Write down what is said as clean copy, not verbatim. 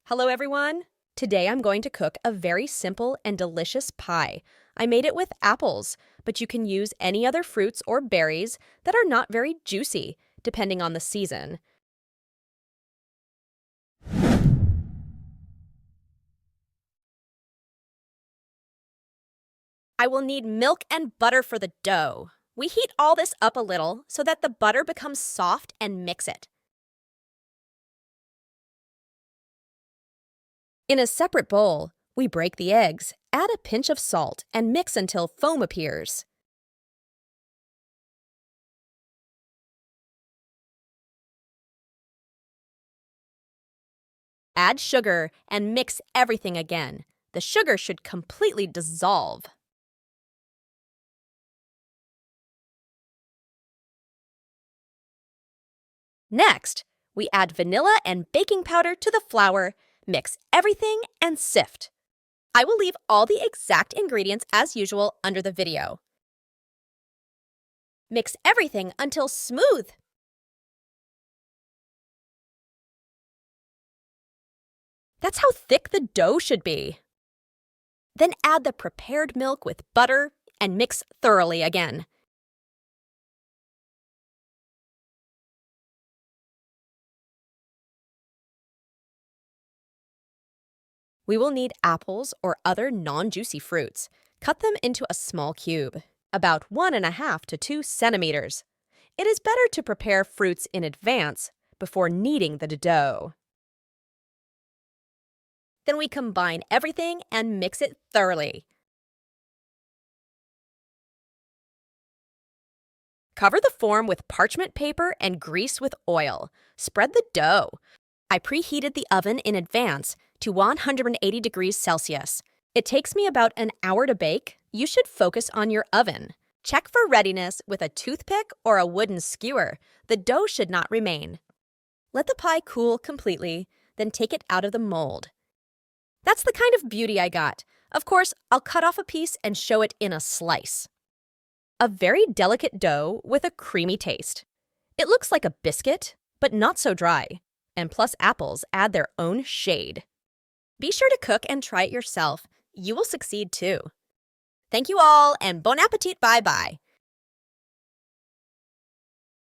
Hello, everyone. Today I'm going to cook a very simple and delicious pie. I made it with apples, but you can use any other fruits or berries that are not very juicy, depending on the season. I will need milk and butter for the dough. We heat all this up a little so that the butter becomes soft and mix it. In a separate bowl, we break the eggs, add a pinch of salt, and mix until foam appears. Add sugar and mix everything again. The sugar should completely dissolve. Next, we add vanilla and baking powder to the flour, mix everything, and sift. I will leave all the exact ingredients as usual under the video. Mix everything until smooth. That's how thick the dough should be. Then add the prepared milk with butter and mix thoroughly again. We will need apples or other non-juicy fruits. Cut them into a small cube, about 1.5 to 2 centimeters. It is better to prepare fruits in advance before kneading the dough. Then we combine everything and mix it thoroughly. Cover the form with parchment paper and grease with oil. Spread the dough. I preheated the oven in advance to 180 degrees Celsius. It takes me about an hour to bake. You should focus on your oven. Check for readiness with a toothpick or a wooden skewer. The dough should not remain. Let the pie cool completely, then take it out of the mold. That's the kind of beauty I got. Of course, I'll cut off a piece and show it in a slice. A very delicate dough with a creamy taste. It looks like a biscuit, but not so dry. And plus apples add their own shade. Be sure to cook and try it yourself. You will succeed too. Thank you all, and bon appetit, bye-bye.